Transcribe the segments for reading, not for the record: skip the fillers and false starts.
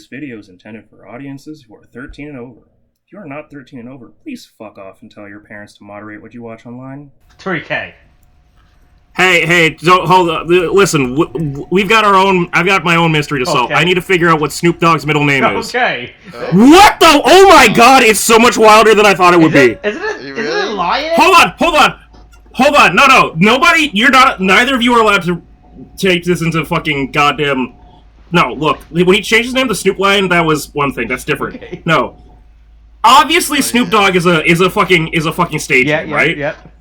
This video is intended for audiences who are 13 and over. If you are not 13 and over, please fuck off and tell your parents to moderate what you watch online. Tariq. Hey, don't hold up. Listen, we've got our own. I've got my own mystery to solve. Okay. I need to figure out what Snoop Dogg's middle name is. Okay. What the? Oh my God! It's so much wilder than I thought it would be. Isn't it lion? Hold on. No. Nobody. You're not. Neither of you are allowed to take this into fucking goddamn. No, look. When he changed his name to Snoop Lion, that was one thing. That's different. Okay. No. Obviously, Snoop Dogg is a fucking stage name, right? Yep.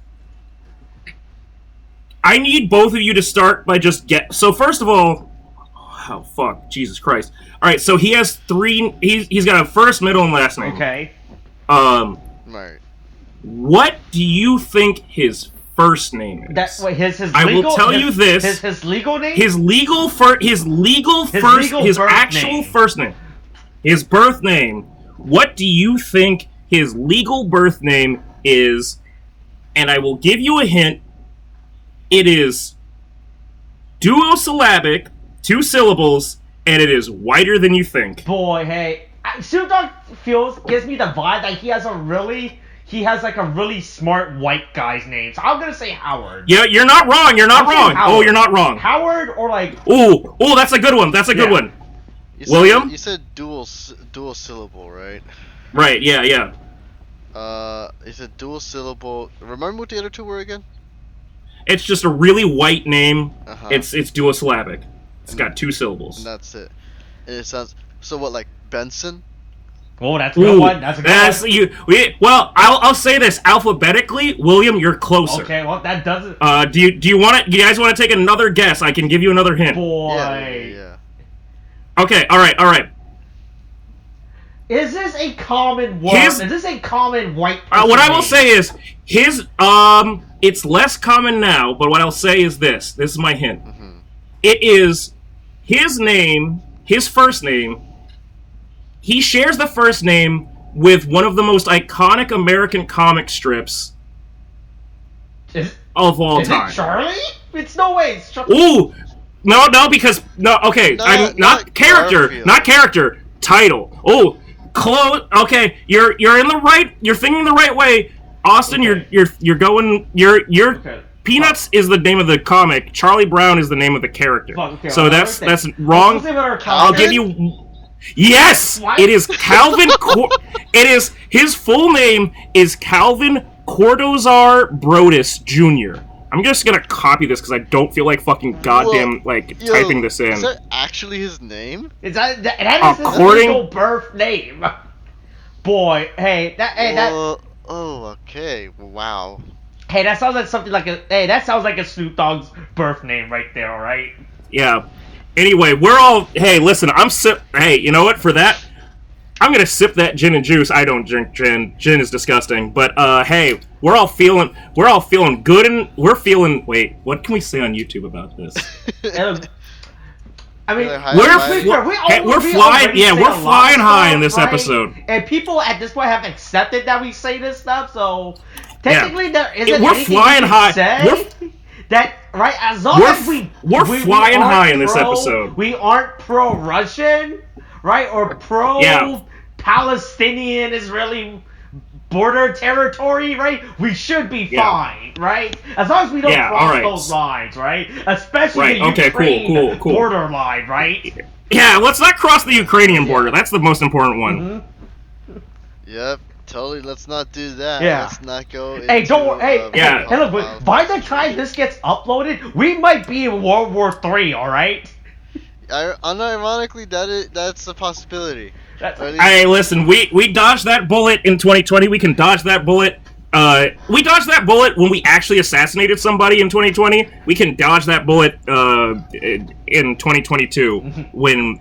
I need both of you to start by just So first of all, oh fuck, Jesus Christ! All right, so he has three. He's got a first, middle, and last name. Okay. Right. What do you think his first name is? His I legal, will tell you this. His legal name. His actual first name. His birth name. What do you think his legal birth name is? And I will give you a hint. It is duosyllabic, 2 syllables, and it is whiter than you think. Boy, hey, Snoop Dogg gives me the vibe that he has a really smart white guy's name. So I'm gonna say Howard. Yeah, you're not wrong. You're not wrong. Oh, you're not wrong. Howard or like. Oh, that's a good one. That's a good one. William? You said dual syllable, right? Right. Yeah. You said dual syllable. Remember what the other two were again? It's just a really white name. Uh-huh. It's duosyllabic. It's got 2 syllables. And that's it. And it sounds what, like Benson? Oh, that's a good one. That's a good one. Well, I'll say this alphabetically, William. You're closer. Okay, well that doesn't. Do you want to? You guys want to take another guess? I can give you another hint. Boy. Yeah. Okay. All right. Is this a common word? Is this a common white? What I will say is his it's less common now, but what I'll say is this. This is my hint. Mm-hmm. It is his name, his first name. He shares the first name with one of the most iconic American comic strips of all time. Is it Charlie? It's no way. It's Charlie. Ooh, no, because no. Okay, I'm not character, Garfield. not character. Title. Oh, close. Okay, you're in the right. You're thinking the right way. Austin, Okay. you're going. You're Okay. Peanuts is the name of the comic. Charlie Brown is the name of the character. Okay, so that's wrong. I'll give you. Yes, What? it is Calvin. It is his full name is Calvin Cordozar Brodus Jr. I'm just gonna copy this because I don't feel like fucking goddamn typing this in. Is that actually his name? Is that is his legal birth name? Boy, Oh, okay. Wow. Hey, that sounds like something like that sounds like a Snoop Dogg's birth name right there, alright? Yeah. Anyway, we're all. Hey, listen, Hey, you know what? For that, I'm gonna sip that gin and juice. I don't drink gin. Gin is disgusting. But hey, we're all feeling good, and we're feeling. Wait, what can we say on YouTube about this? I mean, we're flying. Yeah, we're flying high in this episode. And people at this point have accepted that we say this stuff, so technically there isn't we're anything flying we can high. say that right as long as we're flying high in this episode. We aren't pro-Russian, right, or pro-Palestinian Israeli border territory, right? We should be fine, right? As long as we don't cross those lines, right? Especially the Ukraine border line, right? Yeah, let's not cross the Ukrainian border. That's the most important one. Mm-hmm. Yep, totally. Let's not do that. Yeah. Let's not go. Hey, don't worry. Yeah. Hey, look, by the time this gets uploaded, we might be in World War III. All right. Unironically, that's a possibility. Hey, listen, we dodged that bullet in 2020. We can dodge that bullet. We dodged that bullet when we actually assassinated somebody in 2020. We can dodge that bullet in 2022 when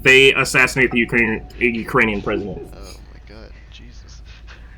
they assassinate the Ukrainian president. Oh my God, Jesus.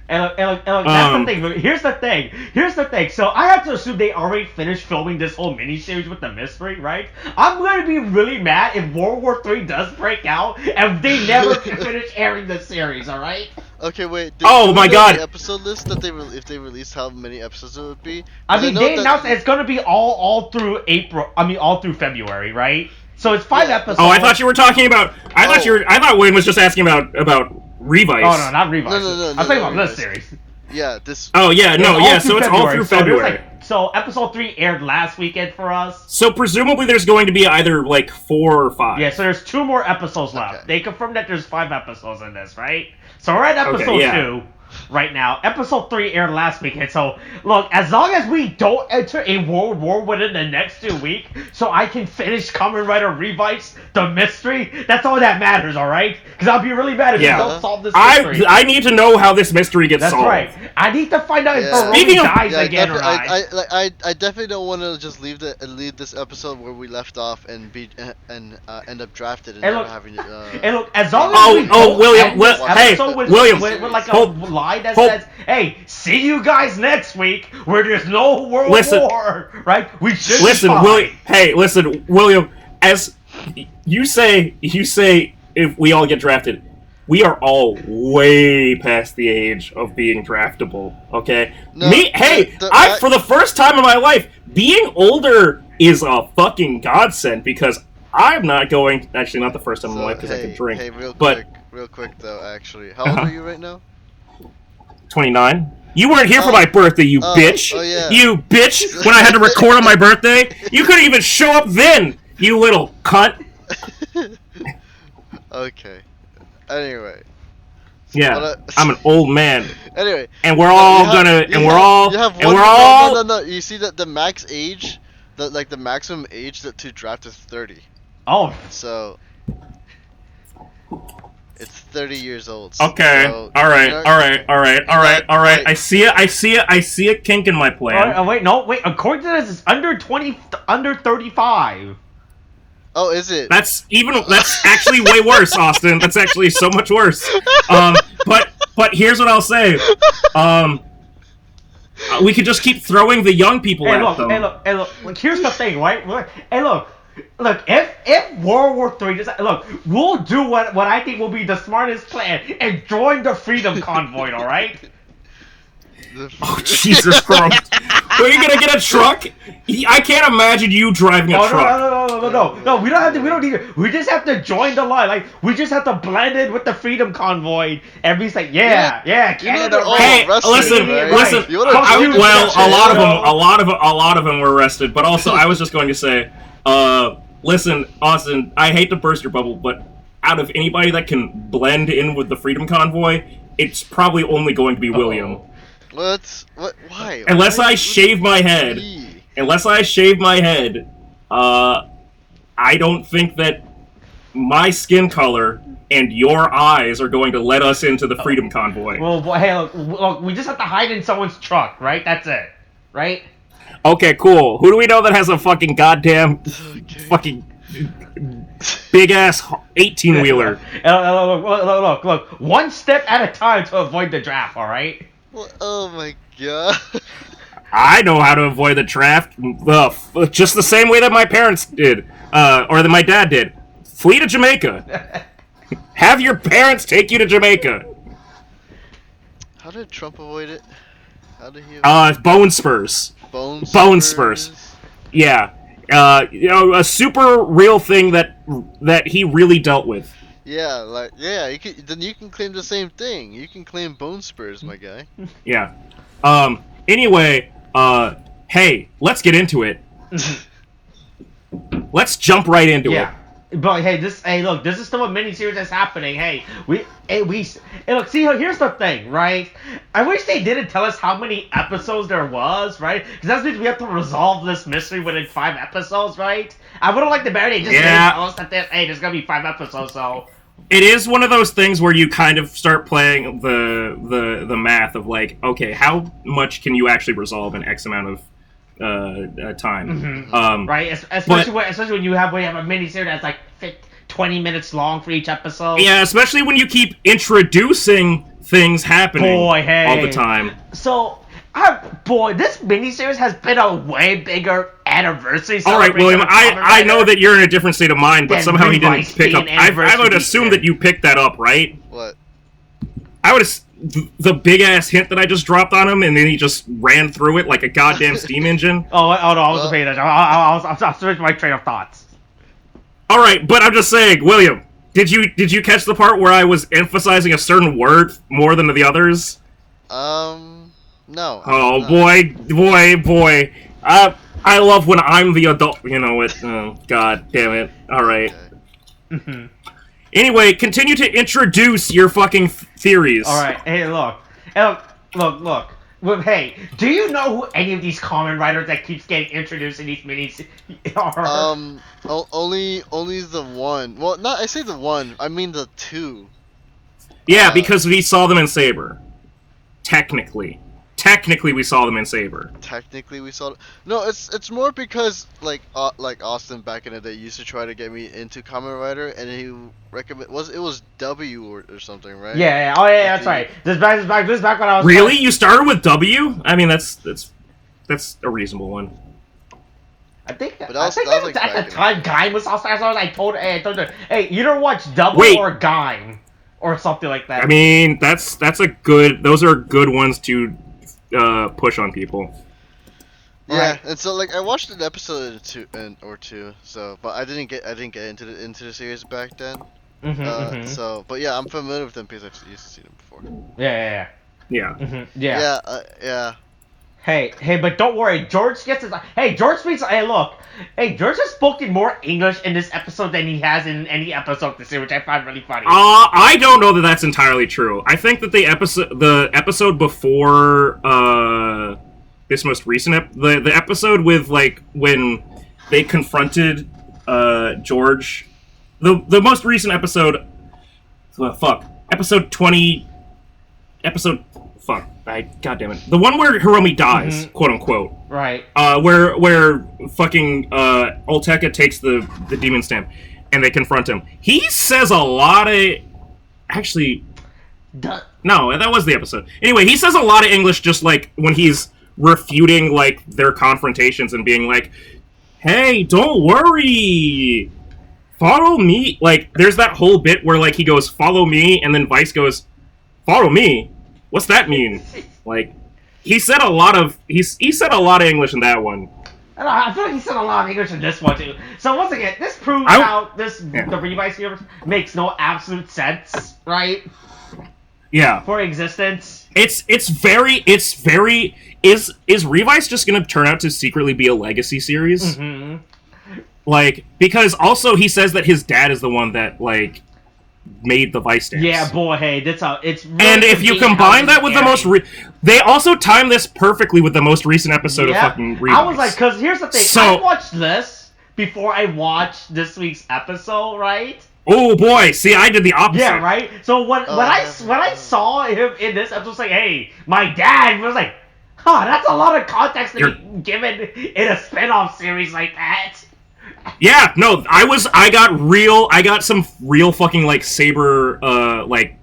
And look, that's the thing. Here's the thing. So I have to assume they already finished filming this whole miniseries with the mystery, right? I'm going to be really mad if World War III does break out and they never finish airing the series, alright? Okay, wait. Oh my God! The episode list that if they released how many episodes it would be. I mean, they announced it's going to be all through April. I mean, all through February, right? So it's 5 episodes. Oh, I thought you were talking about. I thought William was just asking about Revice. Oh no, not Revice. No, I'm talking about Revice. this series. Yeah, this. Oh yeah, no, yeah. So it's all through February. So episode 3 aired last weekend for us. So presumably there's going to be either like 4 or 5. Yeah, so there's 2 more episodes left. Okay. They confirmed that there's 5 episodes in this, right? So we're at episode 2 right now. Episode 3 aired last weekend. So look, as long as we don't enter a world war within the next 2 weeks, so I can finish Kamen Rider Revice, the mystery, that's all that matters, alright? Because I'll be really mad if you don't solve this mystery. I need to know how this mystery gets solved. That's right. I need to find out if Speaking Hiromi of- dies again or not. I definitely don't want to just leave this episode where we left off and end up drafted and never having to. And look, as long as we don't William, end this episode with like a line that says, "Hey, see you guys next week," where there's no world war, right? We should listen, William. Hey, listen, William. As you say, if we all get drafted, we are all way past the age of being draftable. Okay, No, for the first time in my life, being older is a fucking godsend because I'm not going. Actually, not the first time in my life because I can drink. Hey, real quick though. Actually, how old are you right now? 29. You weren't here for my birthday, you bitch. Oh, yeah. You bitch. When I had to record on my birthday, you couldn't even show up then. You little cunt. Okay. Anyway. Yeah, I'm an old man. Anyway. And we're all No. You see that the max age, the maximum age to draft is 30. Oh. So. It's 30 years old. Okay. So all right. I see a kink in my plan. Wait. According to this, it's under 35. Oh, is it? That's actually way worse, Austin. That's actually so much worse. But here's what I'll say. We could just keep throwing the young people at them. Hey, look. Here's the thing, right? Hey, look, if World War III, we'll do what I think will be the smartest plan and join the Freedom Convoy, all right? Oh, Jesus Christ. Are you gonna get a truck? I can't imagine you driving a truck. No, we don't need it. We just have to join the line. Like, we just have to blend in with the Freedom Convoy. Everybody's like, yeah, Canada. Hey, listen. Well, a lot of them were arrested, but also I was just going to say, listen, Austin, I hate to burst your bubble, but out of anybody that can blend in with the Freedom Convoy, it's probably only going to be William. Why? Unless I shave my head, I don't think that my skin color and your eyes are going to let us into the Freedom Convoy. Well, hey, look, we just have to hide in someone's truck, right? That's it, right? Okay, cool. Who do we know that has a fucking goddamn fucking big ass 18-wheeler? Look. One step at a time to avoid the draft. All right. Oh my god. I know how to avoid the draft, just the same way that my parents did, or that my dad did. Flee to Jamaica. Have your parents take you to Jamaica. How did Trump avoid it? How did he? Bone spurs. Bone spurs. Yeah. A super real thing that he really dealt with. Yeah, then you can claim the same thing. You can claim bone spurs, my guy. Yeah. Anyway, hey, let's get into it. Let's jump right into it. But hey, this is still a miniseries that's happening. Hey, look, see, here's the thing, right? I wish they didn't tell us how many episodes there was, right? Because that means we have to resolve this mystery within 5 episodes, right? I would have liked the better they just tell us that there's gonna be 5 episodes, so. It is one of those things where you kind of start playing the math of like, okay, how much can you actually resolve in X amount of time? Mm-hmm. Right, especially when you have a miniseries that's like 20 minutes long for each episode. Yeah, especially when you keep introducing things happening all the time. So, this miniseries has been a way bigger anniversary. All right, William, I know that you're in a different state of mind, but somehow he didn't pick up. I would assume that you picked that up, right? What? I would the big ass hint that I just dropped on him, and then he just ran through it like a goddamn steam engine. Oh no, I wasn't paying attention. I'll switch my train of thoughts. All right, but I'm just saying, William, did you catch the part where I was emphasizing a certain word more than the others? No. Oh boy. I love when I'm the adult. You know it. Oh, God damn it. All right. Mm-hmm. Anyway, continue to introduce your fucking theories. All right. Hey, look. Well, hey, do you know who any of these Kamen Riders that keeps getting introduced in these minis are? Only the one. Well, not I say the one. I mean the two. Yeah, because we saw them in Saber. Technically, we saw them in Saber. Technically, we saw. No, it's more because like Austin back in the day used to try to get me into Kamen Rider, and he recommend it was W or something, right? Yeah. Oh yeah, that's right. This back when I was. Really, you started with W? I mean, that's a reasonable one. I think But at the time Gaim was also. I told her, hey, you don't watch W or Gaim or something like that. I mean, that's a good. Those are good ones to push on people. Yeah, Right. and so like I watched an episode or two, so but I didn't get into the series back then. So, but yeah, I'm familiar with them because I've used to see them before. Yeah. Yeah. Hey, but don't worry, George gets his. Hey, George speaks. Hey, look. Hey, George has spoken more English in this episode than he has in any episode this year, which I find really funny. I don't know that that's entirely true. I think that the episode before this most recent the episode with like when they confronted George, the most recent episode. Episode 20. God damn it. The one where Hiromi dies, quote unquote. Right. Where fucking Olteka takes the demon stamp and they confront him. He says a lot of no, that was the episode. Anyway, he says a lot of English just like when he's refuting like their confrontations and being like, "Hey, don't worry. Follow me." Like there's that whole bit where like he goes, "Follow me," and then Vice goes, "Follow me? What's that mean?" Like, he said a lot of he said a lot of English in that one. I feel like he said a lot of English in this one too. So once again, this proves how the Revice universe makes no absolute sense, right? Yeah. For existence. Is Revice just gonna turn out to secretly be a legacy series? Mm-hmm. Like, because also he says that his dad is the one that like made the Vice dance. Yeah, boy, hey, that's how it's. Really and if you combine that with the most, they also time this perfectly with the most recent episode of fucking Revice. I was like, because here's the thing, I watched this before I watched this week's episode, right? Oh boy, see, I did the opposite. Yeah, right. So when I saw him in this episode, I was like, hey, my dad was like, huh, that's a lot of context to be given in a spinoff series like that. Yeah, no, I got some real fucking, like, Saber, like,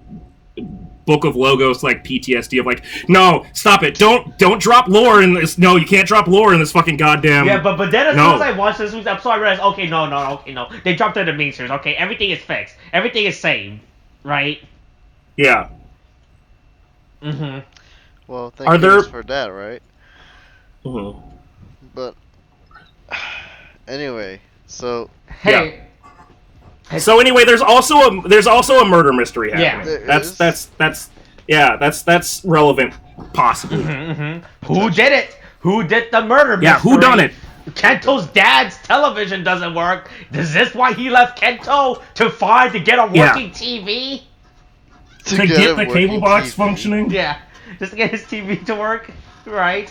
book of logos, like, PTSD of, like, no, stop it, don't drop lore in this, no, you can't drop lore in this fucking goddamn... Yeah, but then as soon as I watched this week's episode, I realized, okay, no, they dropped it in the main series, okay, everything is fixed, everything is saved, right? Yeah. Mm-hmm. Well, thank you for that, right? Mm-hmm. But... Anyway, so so anyway, there's also a murder mystery happening. Yeah, that's relevant, possibly. Who did it? Who did the murder mystery? Yeah, who done it? Kento's dad's television doesn't work. Is this why he left Kento to get a working TV? To get the cable box functioning? Yeah, just to get his TV to work, right?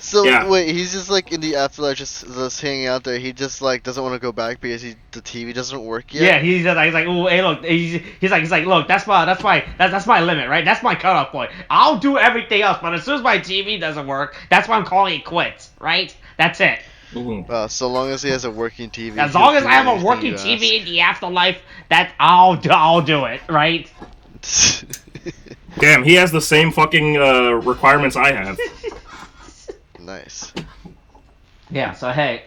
So wait, he's just like in the afterlife, just hanging out there. He just like doesn't want to go back because the TV doesn't work yet. Yeah, he's like, oh, hey, look, he's like, look, that's my limit, right? That's my cutoff point. I'll do everything else, but as soon as my TV doesn't work, that's why I'm calling it quits, right? That's it. So long as he has a working TV. As long as I have a working TV in the afterlife, that I'll do it, right? Damn, he has the same fucking requirements I have. Nice. Yeah, so hey,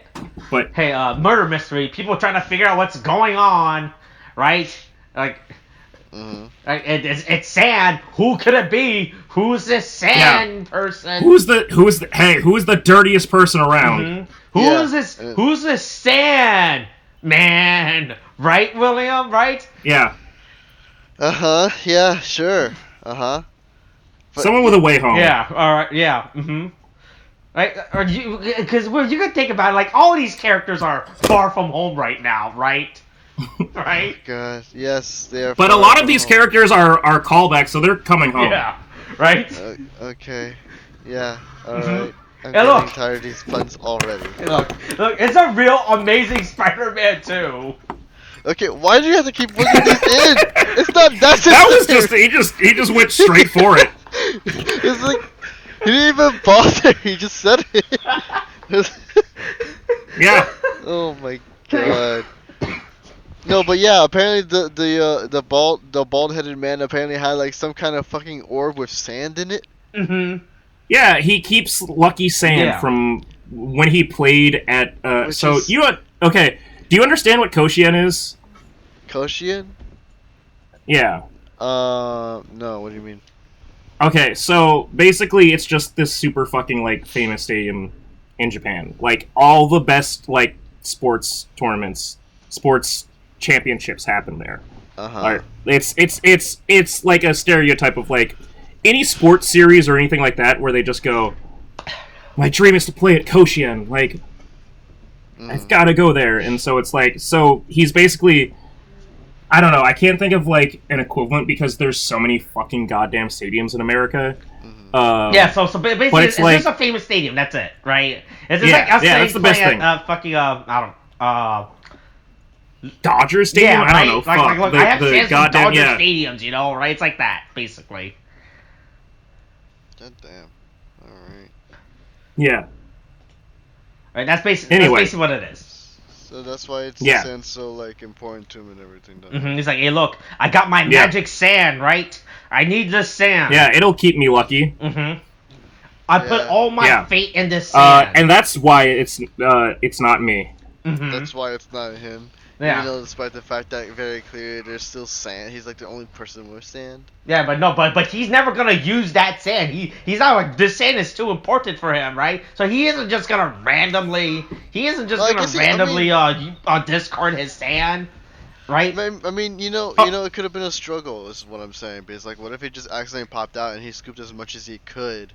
murder mystery. People trying to figure out what's going on, right? Like, it's Sand. Who could it be? Who's this Sand person? Who's the dirtiest person around? Who's this Sand? Man, right, William? Right? Yeah. Yeah, sure. But Someone with a way home. Yeah. All right. Yeah. Right? Or because you can think about it, like all these characters are far from home right now, right? Right? God, yes, they are. But a lot of these characters are callbacks, so they're coming home. Yeah. Right? Okay. Yeah. All right. I'm Hey, getting look. tired of these puns already. Look, it's a real Amazing Spider-Man 2. Okay, why do you have to keep putting these in? It's not necessary. That was just he just went straight for it. It's like he didn't even bother. He just said it. Yeah. Oh my god. No, but yeah, apparently the bald-headed man apparently had like some kind of fucking orb with sand in it. Yeah, he keeps Lucky Sand from when he played at okay, do you understand what Koshien is? Koshien? Yeah. No, what do you mean? Okay, so basically it's just this super fucking like famous stadium in Japan. Like all the best like sports tournaments, sports championships happen there. Like, it's like a stereotype of like any sports series or anything like that where they just go, my dream is to play at Koshien, like I've got to go there. And so it's like, so he's basically, I don't know, I can't think of like an equivalent because there's so many fucking goddamn stadiums in America. Yeah, so basically it's like, just a famous stadium, that's it, right? It's just like us that's the best thing. fucking Dodger Stadium? Yeah, I right? don't know. Like, Fuck. I have the fans goddamn, Dodger yeah. stadiums, you know, right? It's like that, basically. God damn. Alright. Yeah. Right, that's basically what it is. So that's why it's sand so like important to him and everything. He's like, hey, look, I got my magic sand, right? I need this sand. Yeah, it'll keep me lucky. I put all my fate in this sand. And that's why it's not me. That's why it's not him. Yeah. Even though, despite the fact that very clearly there's still sand, he's like the only person with sand. Yeah, but he's never gonna use that sand. He's not like, this sand is too important for him, right? So he isn't just gonna randomly. He isn't just gonna randomly discard his sand, right? I mean, you know, it could have been a struggle. Is what I'm saying. Because like, what if he just accidentally popped out and he scooped as much as he could?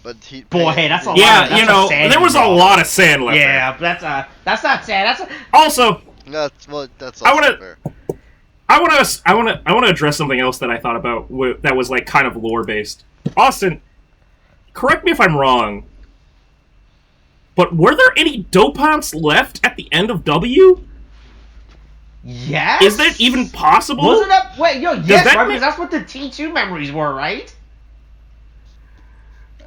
But he. Boy, that's a lot. Yeah, you know, there was a lot of sand left. Yeah, but that's not sand. Also. That's also fair. I want to address something else that I thought about that was like kind of lore based. Austin, correct me if I'm wrong, but were there any Dopants left at the end of W? Yes. Is that even possible? Wasn't that yes, right? Because that's what the T2 memories were, right?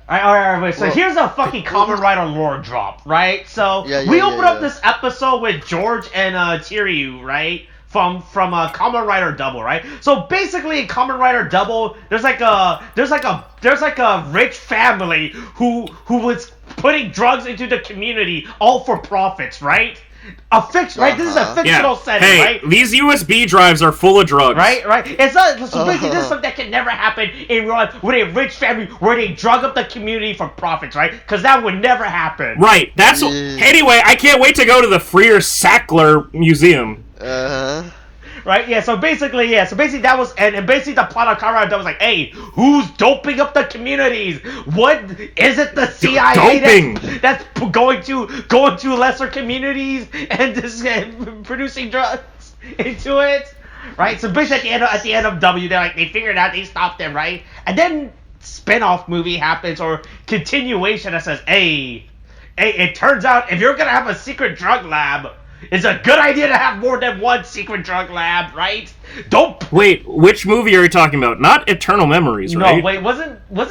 Alright, wait, so here's a fucking Kamen Rider lore drop, right? So, we open up this episode with George and Tariq, right? From Kamen Rider W, right? So basically in Kamen Rider W, there's like a rich family who was putting drugs into the community all for profits, right? Right? This is a fictional setting, right? These USB drives are full of drugs. Right? It's not, so basically this is something that can never happen in real life with a rich family where they drug up the community for profits, right? Because that would never happen. Right. That's anyway, I can't wait to go to the Freer Sackler Museum. Right? Yeah, so basically that was, and basically the plot of Kamen Rider that was like, hey, who's doping up the communities? What, is it the CIA that's going to lesser communities and just producing drugs into it? Right? So basically at the end of W, they figured out, they stopped them, right? And then spin-off movie happens, or continuation that says, hey, it turns out if you're gonna have a secret drug lab, it's a good idea to have more than one secret drug lab, right? Wait, which movie are you talking about? Not Eternal Memories, right? No, wait, wasn't one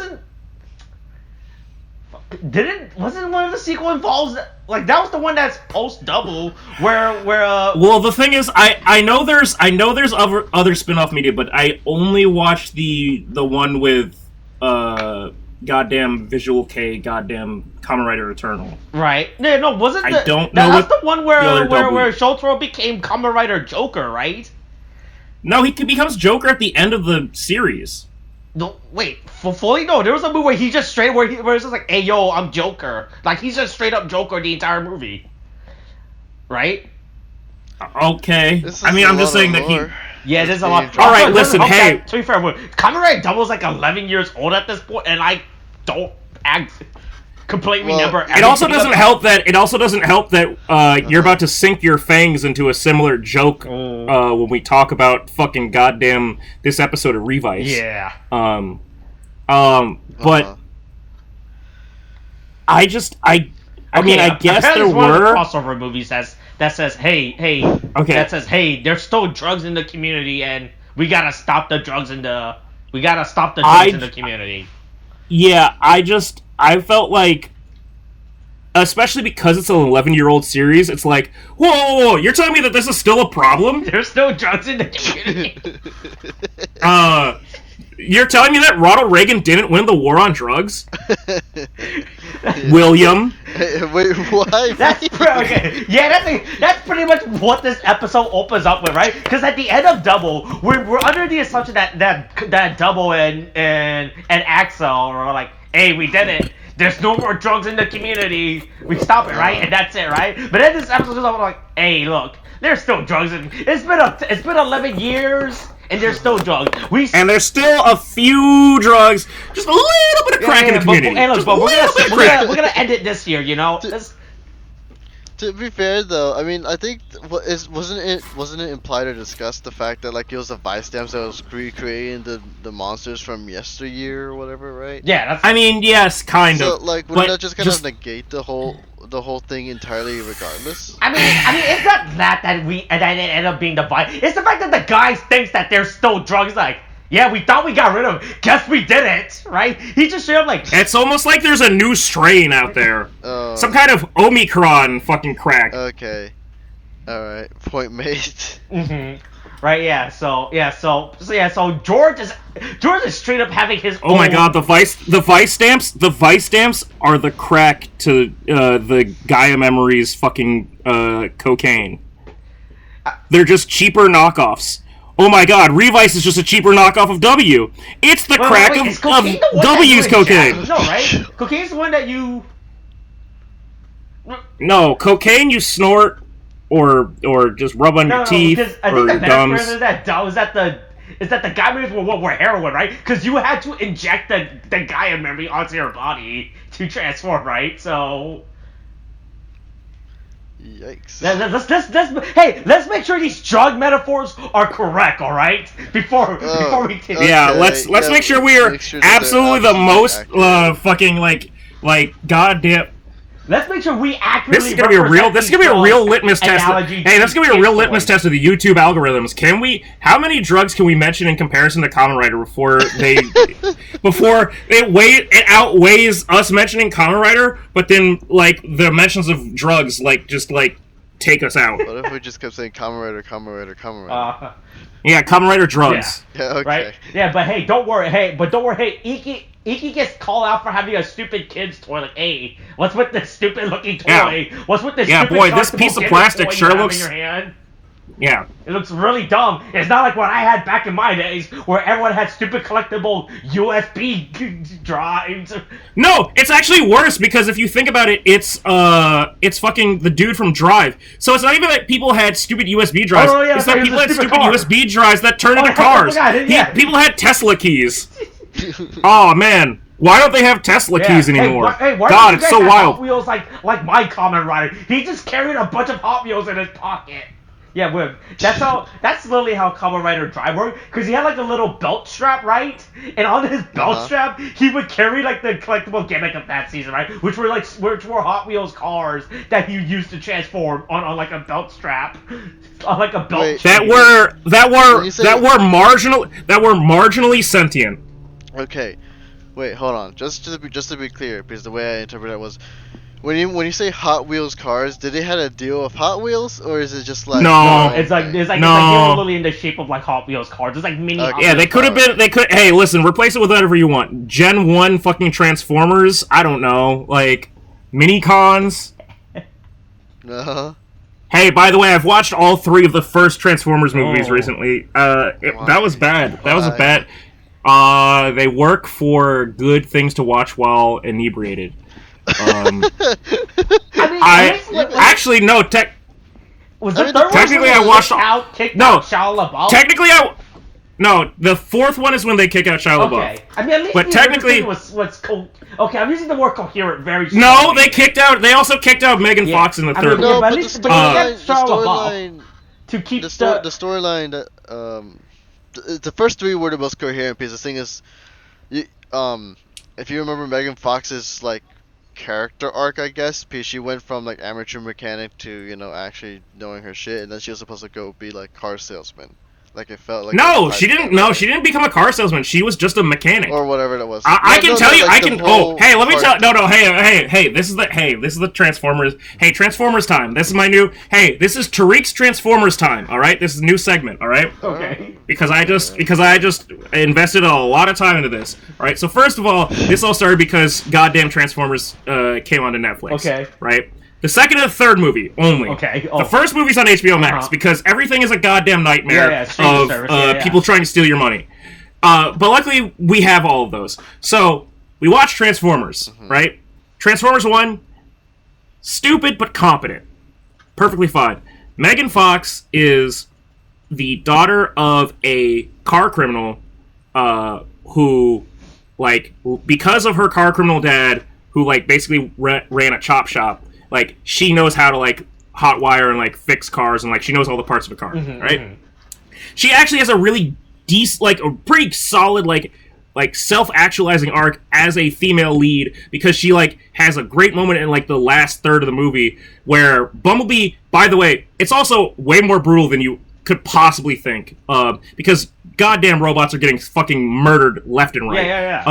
of the sequel involves, like, that was the one that's post Double where Well, the thing is, I know there's other spin-off media, but I only watched the one with goddamn Visual K, goddamn Kamen Rider Eternal. Right. No, wasn't I don't know. That's the one where Shotaro became Kamen Rider Joker, right? No, he becomes Joker at the end of the series. No, wait, fully? No, there was a movie where he just straight, where it's just like, hey, yo, I'm Joker. Like, he's just straight up Joker the entire movie. Right? Okay. This is I mean, a I'm just lot of saying that he. lore. Yeah, there's a lot. All right, Also, listen, hope hey. that, to be fair, Kamen Rider W is like 11 years old at this point, and I don't completely remember. It also doesn't help that you're about to sink your fangs into a similar joke when we talk about fucking goddamn this episode of Revice. Yeah. But I mean, I guess there one of the were crossover movies that says, hey, that says, hey, there's still drugs in the community, and we gotta stop the drugs in the community. Yeah, I felt like, especially because it's an 11-year-old series, it's like, whoa, you're telling me that this is still a problem? There's still drugs in the community. You're telling me that Ronald Reagan didn't win the war on drugs? William? Hey, wait, why? That's okay. Yeah, that's pretty much what this episode opens up with, right? Because at the end of Double, we're under the assumption that Double and Axel are like, hey, we did it. There's no more drugs in the community. We stop it, right? And that's it, right? But then this episode is like, hey, look, there's still drugs in. It's been 11 years. And there's still drugs. And there's still a few drugs, just a little bit of crack in the community. But we're gonna end it this year, you know. To be fair, though, I mean, I think wasn't it implied or discussed the fact that like it was the Vice stamps that was recreating the monsters from yesteryear or whatever, right? Yeah, I mean, yes, kind of. So like, wouldn't that just kind of negate the whole thing entirely, regardless? I mean, it's not that it ended up being the Vice. It's the fact that the guy thinks that there's still drugs. Like, yeah, we thought we got rid of him. Guess we didn't, right? He just showed up like. It's almost like there's a new strain out there. Some kind of Omicron fucking crack. Okay. Alright. Point made. Mm-hmm. Right, yeah, so George is straight up having his Oh my god, the Vice stamps are the crack to the Gaia Memories fucking cocaine. They're just cheaper knockoffs. Oh my god, Revice is just a cheaper knockoff of W. It's the crack of W's cocaine. No, right? Cocaine's the one that you... No, cocaine you snort or just rub on your teeth I think or the gums. is that the Gaia memories were heroin, right? Because you had to inject the Gaia memory onto your body to transform, right? So... Yikes. Let's make sure these drug metaphors are correct, all right? Before we take. Yeah, let's make sure we are absolutely the most fucking like goddamn. Let's make sure we accurately. This is gonna be a real litmus test. Hey, that's gonna be a real litmus test of the YouTube algorithms. How many drugs can we mention in comparison to Kamen Rider before it outweighs us mentioning Kamen Rider, but then like the mentions of drugs just take us out. What if we just kept saying Kamen Rider? Yeah, Kamen Rider drugs. Yeah, okay. Right? Yeah, but hey, don't worry. Hey, Iki gets called out for having a stupid kid's toy. Like, hey, what's with this stupid looking toy? Yeah. What's with this? Yeah, stupid boy, this piece of plastic sure looks. In your hand? Yeah. It looks really dumb. It's not like what I had back in my days, where everyone had stupid collectible USB drives. No, it's actually worse because if you think about it, it's fucking the dude from Drive. So it's not even that people had stupid USB drives. Oh, yeah, it's that people had stupid car. USB drives that turned into cars. People had Tesla keys. Oh man, why don't they have Tesla keys anymore? Why God, it's so wild. Hot Wheels like my Kamen Rider. He just carried a bunch of Hot Wheels in his pocket. Yeah, weird. That's literally how Kamen Rider Drive worked, because he had like a little belt strap, right? And on his belt strap, he would carry like the collectible gimmick of that season, right? Which were Hot Wheels cars that he used to transform on like a belt strap, on like a belt. That were marginally sentient. Okay, wait, hold on. Just to be clear, because the way I interpreted it was, when you say Hot Wheels cars, did they have a deal with Hot Wheels, or is it just like no? It's like they were literally in the shape of like Hot Wheels cars. It's like mini. Hot Wheels they could have been. They could. Hey, listen, replace it with whatever you want. Gen 1 fucking Transformers. I don't know, like mini cons. Hey, by the way, I've watched all 3 of the first Transformers movies recently. That was bad. That was a bad. They work for good things to watch while inebriated. Actually no. Was the I mean, third one technically when I they watched- kicked No. out Shia LaBeouf? Technically, no, the fourth one is when they kick out Shia LaBeouf. Okay. I mean, at least But the technically- original was okay, I'm using the word coherent very No, strongly. they also kicked out Megan Yeah. Fox in the I third mean, one. yeah, but at but least the but you storyline, kept Shia LaBeouf to keep the storyline that the first three were the most coherent piece. The thing is, if you remember Megan Fox's like character arc, I guess, because she went from like amateur mechanic to actually knowing her shit, and then she was supposed to go be like car salesman. Like it felt like No, she didn't. No, she didn't become a car salesman. She was just a mechanic. or whatever that was. I can tell you. like I can. Oh, hey, let me tell. No. Hey. This is the Transformers. Hey, Transformers time. This is my new. Hey, this is Tariq's Transformers time. All right, this is a new segment. All right. Okay. Because I just invested a lot of time into this. All right. So first of all, this all started because goddamn Transformers came onto Netflix. Okay. Right. The second and the third movie only. Okay. The first movie's on HBO Max because everything is a goddamn nightmare of people trying to steal your money. But luckily, we have all of those. So, we watch Transformers, right? Transformers 1, stupid but competent. Perfectly fine. Megan Fox is the daughter of a car criminal who, like, because of her car criminal dad, who, like, basically ran a chop shop, like, she knows how to, like, hot wire and, like, fix cars, and, like, she knows all the parts of a car, right? She actually has a really decent, like, a pretty solid, like self-actualizing arc as a female lead, because she, like, has a great moment in, like, the last third of the movie, where Bumblebee, by the way, it's also way more brutal than you could possibly think, because goddamn robots are getting fucking murdered left and right.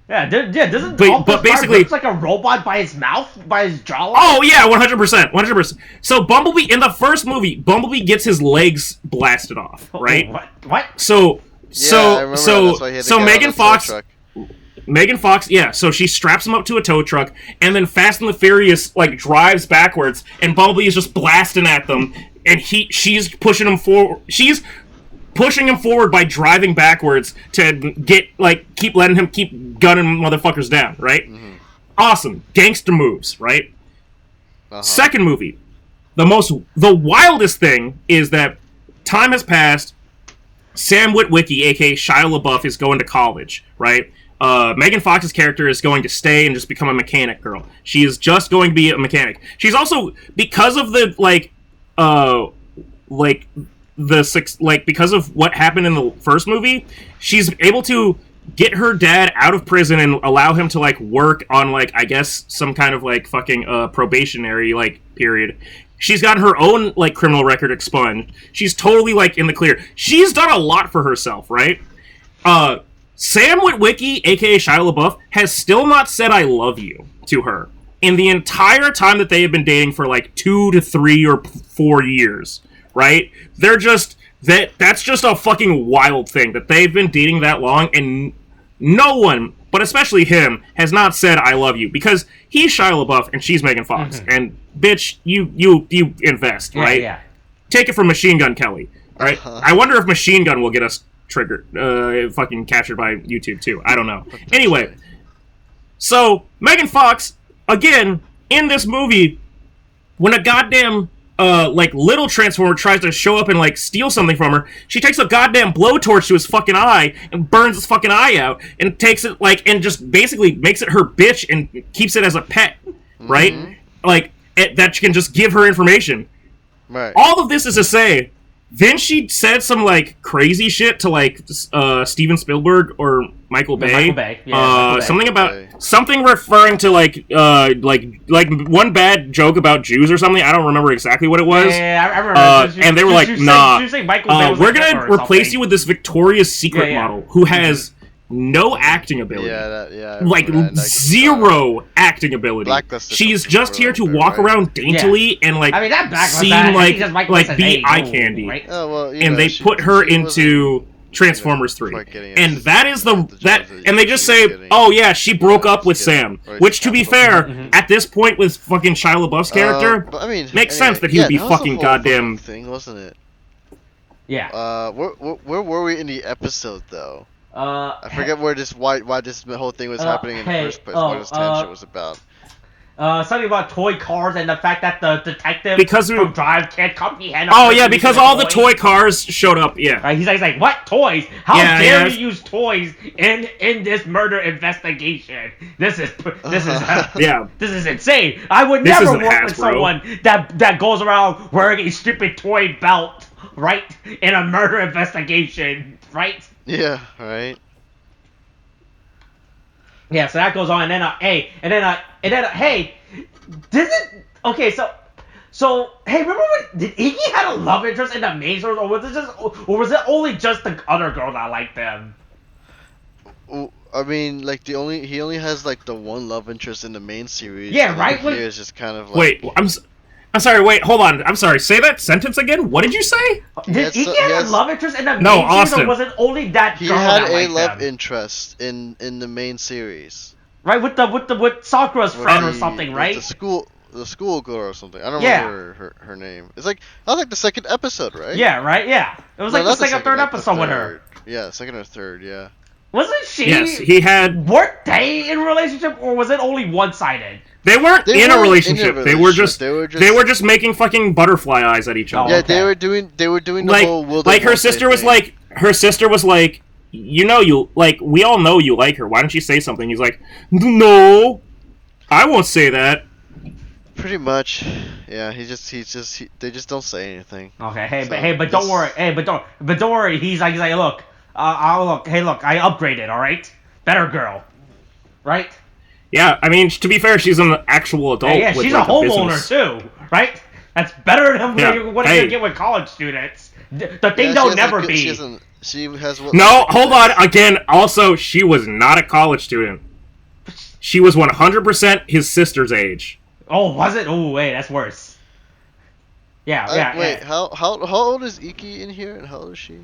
Doesn't but basically looks like a robot by his mouth, by his jawline? Oh yeah, 100%. So Bumblebee in the first movie, Bumblebee gets his legs blasted off, right? What? So Megan Fox, yeah, so she straps him up to a tow truck, and then Fast and the Furious, like, drives backwards, and Bumblebee is just blasting at them, and she's pushing him forward. She's pushing him forward by driving backwards to keep letting him keep gunning motherfuckers down, right? Awesome. Gangster moves, right? Second movie. The wildest thing is that time has passed. Sam Witwicky, aka Shia LaBeouf, is going to college, right? Megan Fox's character is going to stay and just become a mechanic girl. She is just going to be a mechanic. She's also, because of the, because of what happened in the first movie, she's able to get her dad out of prison and allow him to, like, work on, like, I guess some kind of, like, fucking probationary, like, period. She's got her own, like, criminal record expunged. She's totally, like, in the clear. She's done a lot for herself, right? Sam Witwicky, aka Shia LaBeouf, has still not said I love you to her in the entire time that they have been dating for, like, 2 to 3 or 4 years. Right? They're just that's just a fucking wild thing that they've been dating that long, and no one, but especially him, has not said I love you, because he's Shia LaBeouf and she's Megan Fox, and bitch, you invest, right? Yeah. Take it from Machine Gun Kelly, right? I wonder if Machine Gun will get us triggered, fucking captured by YouTube too. I don't know. Anyway, so Megan Fox again in this movie, when a goddamn little Transformer tries to show up and, like, steal something from her, she takes a goddamn blowtorch to his fucking eye and burns his fucking eye out, and takes it, like, and just basically makes it her bitch and keeps it as a pet, right? Like, that she can just give her information. Right. All of this is to say, then she said some, like, crazy shit to, like, Steven Spielberg or Michael Bay. Michael Bay. Something referring to, like one bad joke about Jews or something. I don't remember exactly what it was. Yeah, I remember. And they were like, nah, we're going gonna replace you with this Victoria's Secret model who has no acting ability. Zero acting ability. She's just here to walk around daintily and, like, seem like be eye candy. Right? And they put her into Transformers 3. And that is and they just say, oh yeah, she broke up with Sam. Which, to be fair, at this point with fucking Shia LaBeouf's character, makes sense that he would be fucking goddamn thing, wasn't it? Yeah. Where were we in the episode though? I forget why this whole thing was happening in the first place. What this tension was about. something about toy cars and the fact that the detective Because from Drive can't comprehend. Oh yeah, because all the toy cars showed up. Yeah. Right, he's like, what toys? How Yeah, dare yeah. you use toys in this murder investigation? This is Yeah. this is insane. I would This never isn't work with Hasbro. someone that goes around wearing a stupid toy belt, right, in a murder investigation, right? Yeah, right. Yeah, so that goes on, and then hey, okay, so hey, remember when did Iggy had a love interest in the main source, or was it only just the other girl that liked them? I mean, like he only has like the one love interest in the main series. Yeah, and right? Here Wait. is just kind of like. Wait, I'm sorry. Wait, hold on. I'm sorry. Say that sentence again. What did you say? Did Iggy have a love interest in the main No, series, Austin. or was it only that He girl had that a liked love them? interest in the main series. Right, with Sakura's With friend or the- something, with right? The school girl or something. I don't Yeah. remember her name. It's like that was like the second episode, right? Yeah, right, yeah. It was No, like the not second, third like the episode with her. third. Yeah, second or third. Yeah. Wasn't she? Yes, he had. Weren't they in a relationship, or was it only one-sided? They weren't They in a weren't relationship. in a They were just. relationship. They were just making fucking butterfly eyes at each other. Oh, Yeah, okay. they were doing the Like, whole will like they, her won't they sister was thing. like, you know, you like, we all know you like her. Why don't you say something? He's like, no, I won't say that. Pretty much. Yeah, they just don't say anything. Okay, So, but don't worry. Hey, but don't worry. He's like, look, look, I upgraded. All right, better girl, right? Yeah, I mean, to be fair, she's an actual adult. Yeah, with, she's like, a homeowner business. too, right? That's better than what hey. you get with college students. The thing Yeah, they'll she has a never good- be. She has what? No, hold on. Again, also, she was not a college student. She was 100% his sister's age. Oh, was it? Oh, wait, that's worse. Yeah. Wait, how old is Iki in here, and how old is she?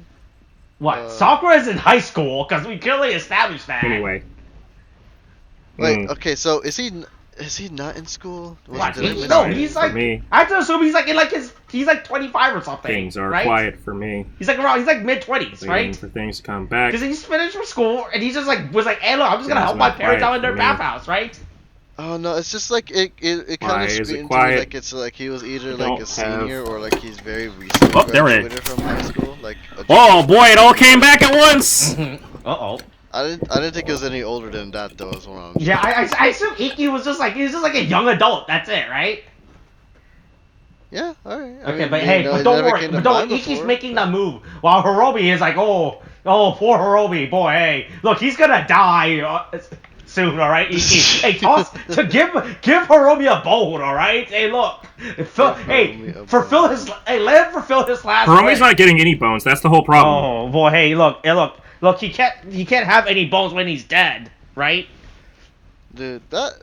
What? Sakura is in high school because we clearly established that. Anyway. Wait, okay, so is he not in school? What? Did I miss No, it? he's For like. me. I have to assume he's like in like he's like 25 or something. Things are right? quiet for me. He's like mid-20s, Waiting right? for things to come back. Because he's finished from school and he's just like was like, hey, look, I'm just gonna Things help my are parents quiet out in their for me. bathhouse, right? Oh no, it's just like it Why kind of is it screams to me quiet? like it's like he was either I like don't a senior have- or like he's very recently Oh, there it graduated from high school. Like Oh boy, it all came back at once! Uh-oh. I didn't think he was any older than that though. Is what I'm saying. Yeah, I assume Iki was just like a young adult. That's it, right? Yeah, all right. Okay, but hey, but it don't never worry. came to But don't. mind Iki's before, making but- that move while Hirobi is like, oh, poor Hirobi, boy. Hey, look, he's gonna die soon. All right, Iki. Hey, give Hirobi a bone. All right. Hey, look. Let him fulfill his last. Hiromi's wish. not getting any bones, that's the whole problem. Oh boy, hey, look. He can't have any bones when he's dead, right? Dude, that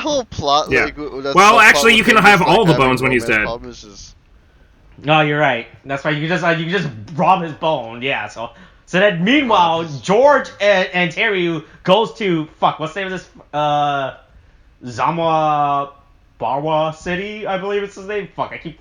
whole plot. Yeah. Like, that Well, subplot actually, with you can him have just, all the having bones when he's romance dead. problems is- No, you're right. That's right. You can just rob his bone. Yeah. So then, meanwhile, George and Terry goes to what's the name of this? Zama Barwa City, I believe it's his name. Fuck, I keep.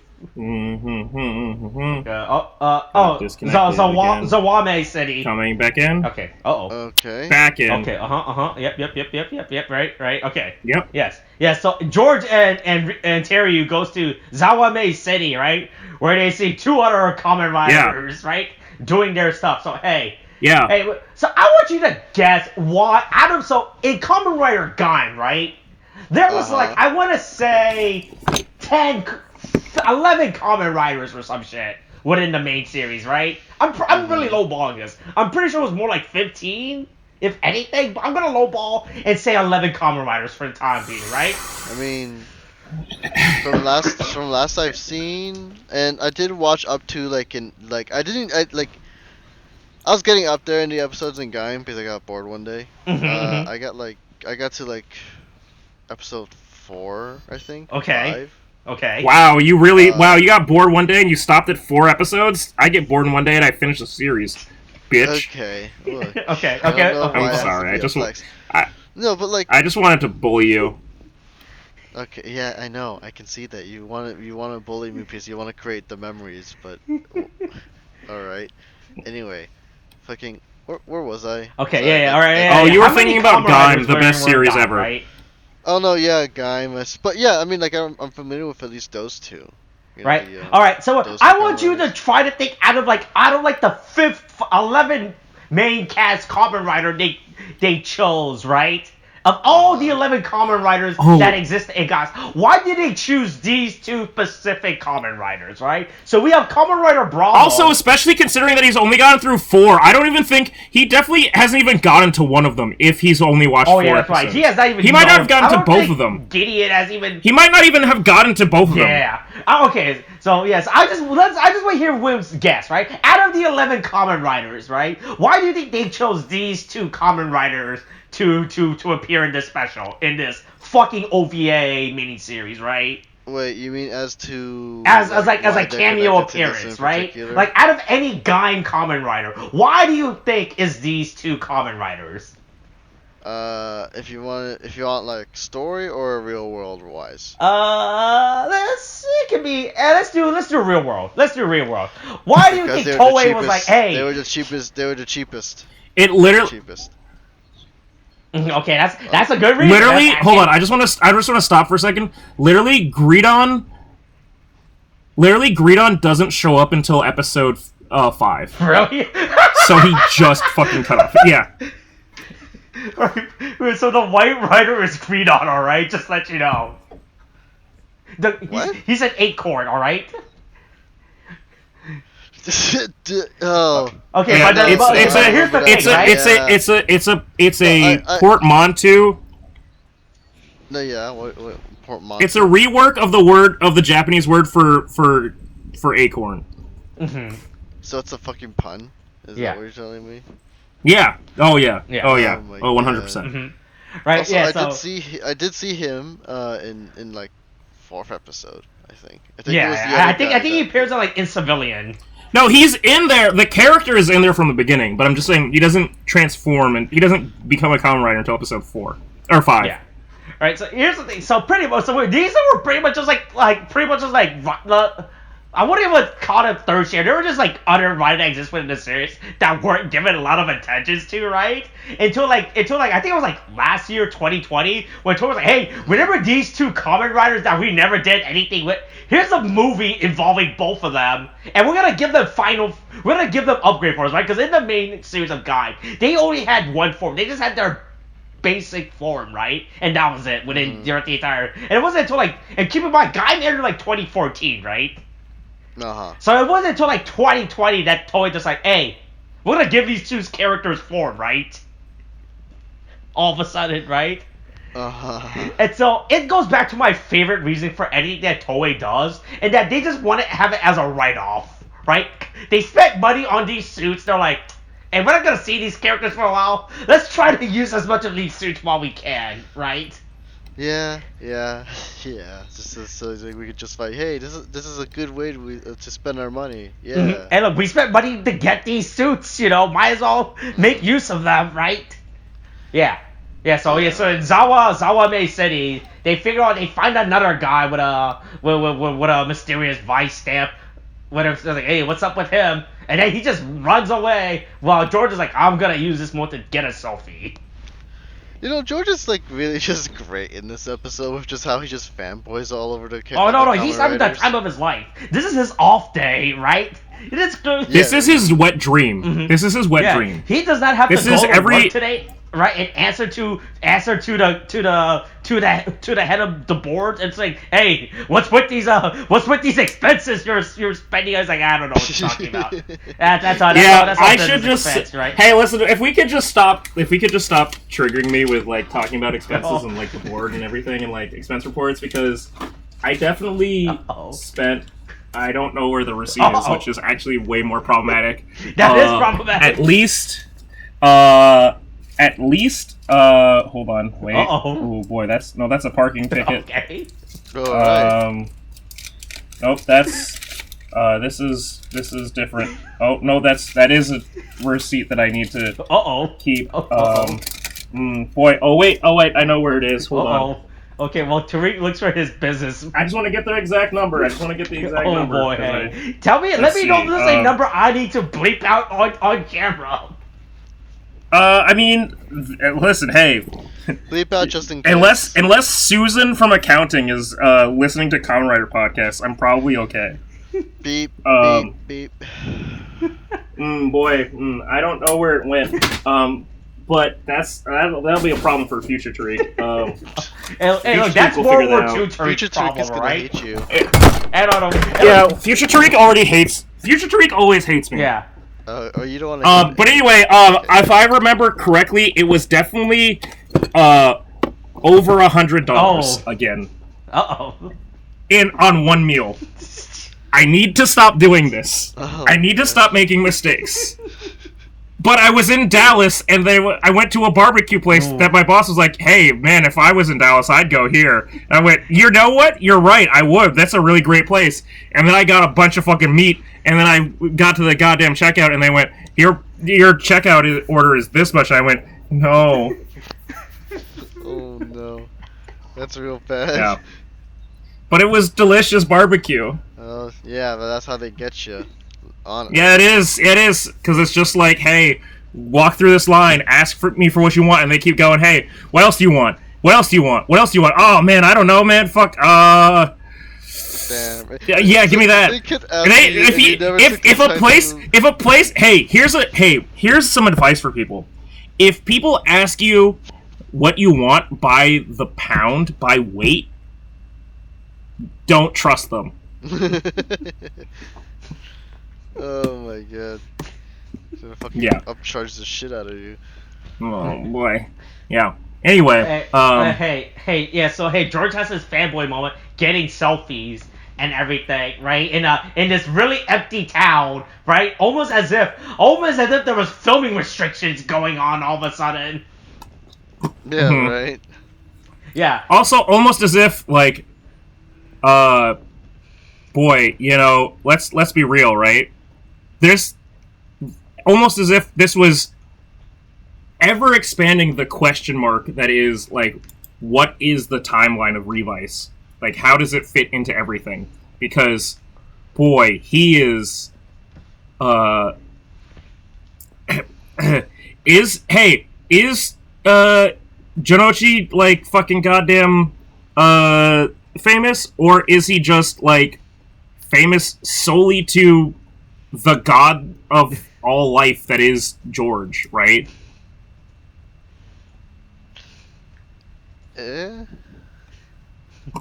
Disconnected again. Zawame City. Coming back in. Okay. Uh-oh. Okay. Back in. Okay. Yep. Right. Okay. Yep. Yes. So George and Terry goes to Zawame City, right, where they see two other Kamen Riders, right, doing their stuff. So hey. Yeah. Hey, so I want you to guess why Adam. So in Kamen Rider Gun, right, there was like I want to say 11 Kamen Riders or some shit within the main series, right? I'm really lowballing this. I'm pretty sure it was more like 15, if anything. But I'm gonna lowball and say 11 Kamen Riders for the time being, right? I mean, from last I've seen, and I did watch up to I was getting up there in the episodes in Gaim because I got bored one day. I got to like episode 4, I think. Okay. 5. Okay. Wow, you really you got bored one day and you stopped at 4 episodes? I get bored in one day and I finish the series. Bitch. Okay. Look, Okay. I don't know Okay. why it has to sorry, be I just a wa- flex. I- No, but like. I just wanted to bully you. Okay, yeah, I know. I can see that you want to bully me because you want to create the memories, but all right. Anyway, fucking where was I? Okay. Yeah. All right. Oh, you were How many thinking about Kamen Riders Gaim, the were best in series Gaim, ever. Right? Oh no, yeah, Gaimus. But yeah, I mean, like I'm familiar with at least those two. You know, Right. the, All right. So those I two want you to Kamen try to think out of like the 11 main cast Kamen Rider they chose, right? Of all the 11 Kamen Riders that exist in guys, why did they choose these two specific Kamen Riders, right? So we have Kamen Rider Bravo. Also, especially considering that he's only gotten through 4, I don't even think he definitely hasn't even gotten to one of them. If he's only watched 4 that's episodes. right. He has not even. He might not have gotten to both of them. Gideon has even. He might not even have gotten to both of them. Yeah. Okay. So yes, I just want to hear William's guess, right? Out of the 11 Kamen Riders, right? Why do you think they chose these two Kamen Riders to appear in this special, in this fucking OVA miniseries, right? Wait, you mean as to as a why they're cameo connected to this appearance, in right? particular? Like out of any Gaim Kamen Rider, why do you think is these two Kamen Riders? If you want like story or real world wise. It can be. Let's do real world. Let's do real world. Why do you think Toei was like, hey? They were the cheapest. They were the cheapest. It literally. Cheapest. Okay, that's a good reason. Literally, hold on. I just want to stop for a second. Literally, Greedon doesn't show up until episode 5. Really? So he just fucking cut off. Yeah. So the White Rider is Greedon, all right? Just let you know. He's an acorn, all right? Oh. Okay, Yeah, but here's the thing, right? It's a portmanteau. No, yeah. What portmanteau? It's a rework of the Japanese word for acorn. Mm-hmm. So it's a fucking pun. Is that what you're telling me? Yeah. Oh yeah. Yeah. Oh yeah. Oh, 100%. Mm-hmm. Right. Also, yeah. I did see him in like 4th episode. I think I think he appears in Civilian. No, he's in there. The character is in there from the beginning, but I'm just saying he doesn't transform and he doesn't become a Kamen Rider until episode 4 or 5. Yeah. Right. So here's the thing. So pretty much, these were pretty much just I wouldn't even call them third share. They were just like other Rider that existed in the series that weren't given a lot of attention to, right? Until I think it was like last year, 2020, when Toei was like, hey, remember these two Kamen Riders that we never did anything with? Here's a movie involving both of them, and we're gonna give them upgrade forms, right? Because in the main series of Guide, they only had one form. They just had their basic form, right? And that was it within the entire. And it wasn't until and keep in mind, Guide ended 2014, right? Uh-huh. So it wasn't until 2020 that Toei just hey, we're gonna give these two characters form, right? All of a sudden, right? Uh-huh. And so it goes back to my favorite reason for anything that Toei does, and that they just want to have it as a write-off, right? They spent money on these suits. They're like, hey, we're not gonna see these characters for a while. Let's try to use as much of these suits while we can, right? Yeah. Just so we could just fight. Hey, this is a good way to spend our money. Yeah. Mm-hmm. And look, we spent money to get these suits. Might as well make use of them, right? Yeah. So in Zawame City, they find another guy with a mysterious vice stamp. They're like, hey, what's up with him? And then he just runs away while George is like, I'm gonna use this moment to get a selfie. George is really just great in this episode with just how he just fanboys all over the character. Oh no, he's having the time of his life. This is his off day, right? This is his wet dream. Mm-hmm. This is his wet dream. He does not have to go to work today, right? And answer to the head of the board. It's like, hey, what's with these expenses you're spending? I was like, I don't know what you're talking about. That's I should just expense, right? Hey, listen, if we could just stop triggering me with talking about expenses and the board and everything and expense reports, because I definitely spent. I don't know where the receipt is, which is actually way more problematic. That is problematic. At least, hold on, wait. Oh boy, that's a parking ticket. Okay. Alright. Nope, this is different. Oh no, that is a receipt that I need to keep. Boy, oh wait, I know where it is. Hold on. Okay, well, Tariq looks for his business. I just want to get the exact number. Number. Oh boy, hey. Let me know if this is a number I need to bleep out on camera. I mean, listen, hey. Bleep out just in case. Unless Susan from accounting is listening to Kamen Rider podcast, I'm probably okay. Beep, beep, beep. I don't know where it went. But that'll be a problem for future Tariq. Hey, look, that's World War II Future Tariq's Tariq is problem, gonna right? hate you. Yeah, future Tariq already hates. Future Tariq always hates me. Yeah. Or you don't want to. But anyway, if I remember correctly, it was definitely over $100 again. Uh-oh. On one meal. I need to stop doing this. Oh, I need to stop making mistakes. But I was in Dallas, and I went to a barbecue place that my boss was like, "Hey, man, if I was in Dallas, I'd go here." And I went, "You know what? You're right. I would. That's a really great place." And then I got a bunch of fucking meat, and then I got to the goddamn checkout, and they went, "Your checkout order is this much." And I went, "No." Oh no, that's real bad. Yeah. But it was delicious barbecue. Oh yeah, but that's how they get you. Yeah, it is, because it's just like, hey, walk through this line, ask me for what you want, and they keep going, hey, what else do you want? What else do you want? What else do you want? Oh, man, I don't know, man, fuck, Damn. Yeah, give me that. If a place, here's some advice for people. If people ask you what you want by the pound, by weight, don't trust them. Oh my god. Gonna fucking upcharge the shit out of you. Oh boy. Yeah. Anyway, hey, George has his fanboy moment getting selfies and everything, right? In this really empty town, right? Almost as if there was filming restrictions going on all of a sudden. Yeah, right. Yeah. Also, almost as if like boy, let's be real, right? There's almost as if this was ever expanding the question mark that is, like, what is the timeline of Revice? Like, how does it fit into everything? Because, boy, he is, is Janochi, like, fucking goddamn, famous? Or is he just, like, famous solely to the god of all life that is George, right?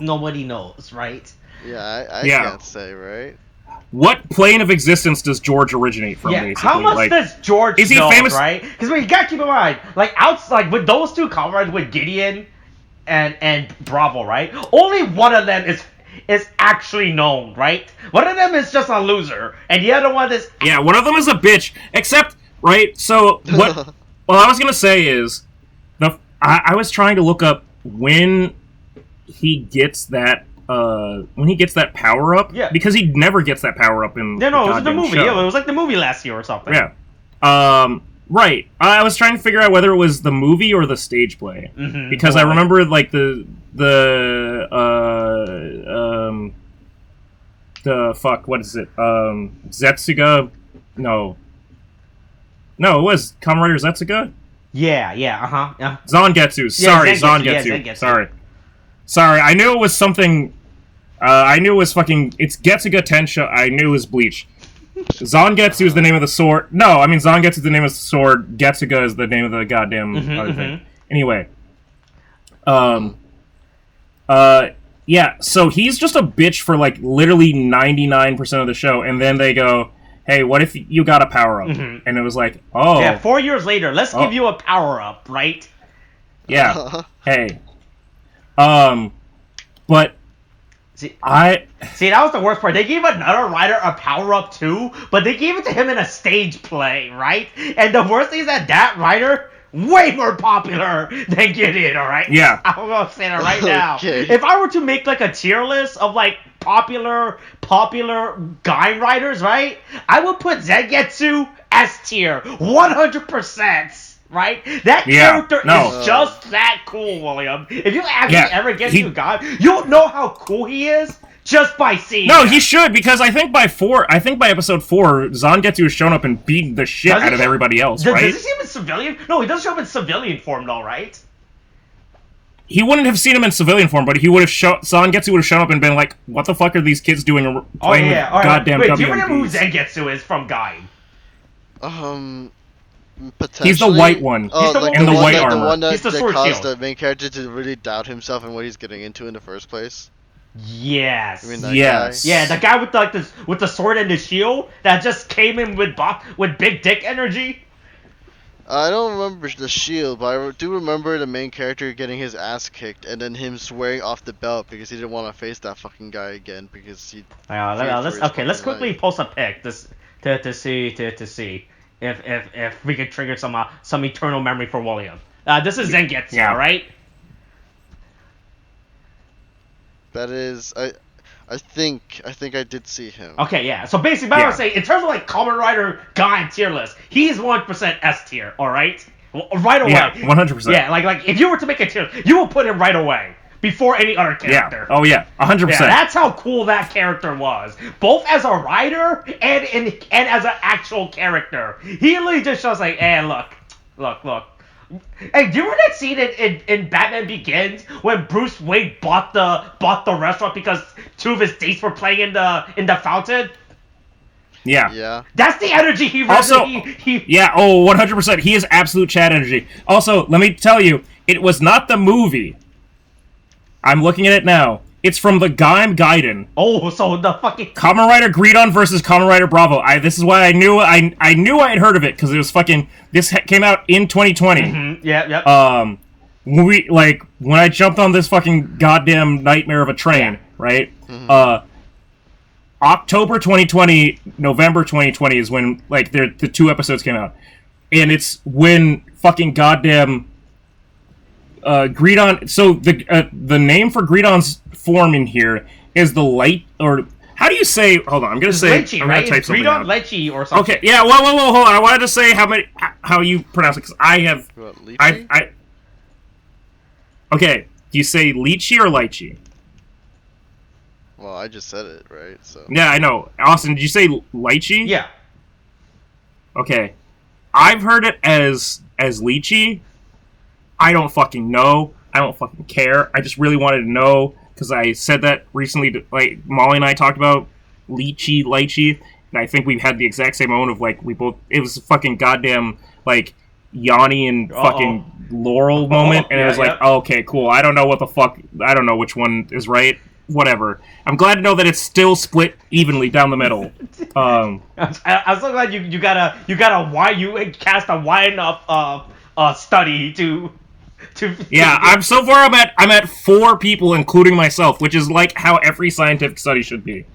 Nobody knows, right? Yeah, I can't say, right? What plane of existence does George originate from, basically? How much does George is he know, famous? Right? Because you gotta keep in mind, like, with those two Kamen Riders, with Gideon and Bravo, right? Only one of them is actually known, right? One of them is just a loser, and the other one is... Yeah, one of them is a bitch, except, right, so, what I was gonna say is, I was trying to look up when he gets that, power-up, because he never gets that power-up in No, it was the movie, show. It was like the movie last year or something. Yeah. Right. I was trying to figure out whether it was the movie or the stage play. Mm-hmm. Because I remember, like, the fuck, what is it? Zetsuga? No, it was Kamen Rider Zetsuga? Yeah, Zangetsu. Sorry, Zangetsu. Sorry, I knew it was something... I knew it was fucking... It's Getsuga Tensha. I knew it was Bleach. Zangetsu is the name of the sword. No, I mean, Zangetsu is the name of the sword. Getsuga is the name of the goddamn other thing. Anyway. Yeah, so he's just a bitch for, like, literally 99% of the show, and then they go, hey, what if you got a power-up? Mm-hmm. And it was like, oh. Yeah, 4 years later, let's give you a power-up, right? Yeah. Hey. But... See, that was the worst part. They gave another rider a power-up too, but they gave it to him in a stage play, right? And the worst thing is that rider, way more popular than Gideon, alright? Yeah. I'm gonna say that right now. If I were to make, like, a tier list of, like, popular guy riders, right? I would put Zangetsu S tier, 100%. Right? That character is just that cool, William. If you actually ever get to a guy, you'll know how cool he is just by seeing him. He should, because I think by episode 4, Zangetsu has shown up and beaten the shit out of everybody else, right? Does he even civilian? No, he doesn't show up in civilian form, though, right? He wouldn't have seen him in civilian form, but he would have Zangetsu would have shown up and been like, "What the fuck are these kids doing playing with goddamn Wait, WMDs?" do you remember who Zangetsu is from Guy? Potentially. He's the white one. He's the in the white armor. The one that, He's the that sword caused shield. the main character to really doubt himself and what he's getting into in the first place. Yes. You mean that Yes. guy? Yeah, the guy with with the sword and the shield that just came in with big dick energy. I don't remember the shield, but I do remember the main character getting his ass kicked and then him swearing off the belt because he didn't want to face that fucking guy again because he. Let's quickly post a pic to see if we can trigger some eternal memory for William. This is Zangetsu, Yeah. right? That is, I think I did see him. Okay, yeah. So basically, I would say in terms of like Kamen Rider Guy tier list, he's 100% S tier. All right, right away. Yeah, 100%. Yeah, like if you were to make a tier, you will put him right away before any other character. Yeah. Oh yeah, 100%. Yeah, that's how cool that character was, both as a writer and as an actual character. He literally just shows like, look. Hey, do you remember that scene in Batman Begins when Bruce Wayne bought the restaurant because two of his dates were playing in the fountain? Yeah. Yeah. That's the energy he Also, he yeah, 100%. He is absolute Chad energy. Also, let me tell you, it was not the movie. I'm looking at it now. It's from the Gaim Gaiden. Oh, so the fucking Kamen Rider Greedon versus Kamen Rider Bravo. This is why I knew I had heard of it because it was fucking. This came out in 2020. Mm-hmm. Yep. When I jumped on this fucking goddamn nightmare of a train, right? Mm-hmm. October 2020, November 2020 is when like the two episodes came out, and it's when fucking goddamn. Greedon. So the name for Greedon's form in here is the light, or how do you say? Hold on, I'm gonna say. Lechi, I'm right? gonna type It's something Greedon out. Lechi or something. Okay, yeah. Whoa, hold on. I wanted to say how you pronounce it because I have. What, lychee? Okay, do you say lychee or lychee? Well, I just said it, right? So. Yeah, I know. Austin, did you say lychee? Yeah. Okay, I've heard it as lychee. I don't fucking know. I don't fucking care. I just really wanted to know because I said that recently. Like Molly and I talked about lychee, and I think we had the exact same moment of like we both. It was a fucking goddamn like Yanni and fucking Laurel moment, and it was like, oh, okay, cool. I don't know what the fuck. I don't know which one is right. Whatever. I'm glad to know that it's still split evenly down the middle. I'm so glad you cast a wide enough study to. Yeah, I'm at 4 people, including myself, which is like how every scientific study should be.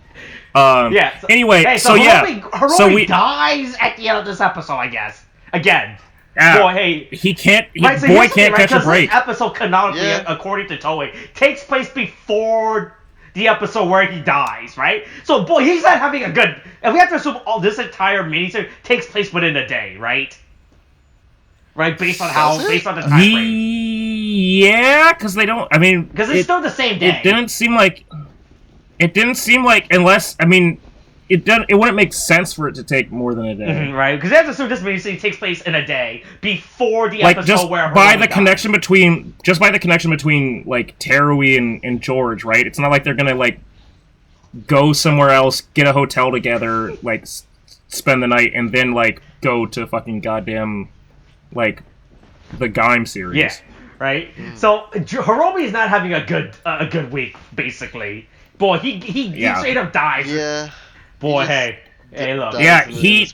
Yeah. Anyway, Hiromi dies at the end of this episode, I guess. Again. Boy, hey. He can't. Right, so boy can't catch a break. This episode canonically, according to Toei, takes place before the episode where he dies, right? So, boy, he's not having a good. And we have to assume all this entire miniseries takes place within a day, right? Right, based on the time frame. Yeah, because they don't. I mean, because it's still the same day. It didn't seem like unless it wouldn't make sense for it to take more than a day. Mm-hmm, right, because that's assume this miniseries takes place in a day before the episode just where by the connection between like Terui and George, right? It's not like they're gonna like go somewhere else, get a hotel together, like spend the night, and then like go to fucking goddamn like the Gaim series. Yeah, right. So Hiromi is not having a good week, basically. Boy, he straight up dies. Yeah. Boy, hey, look. Yeah, he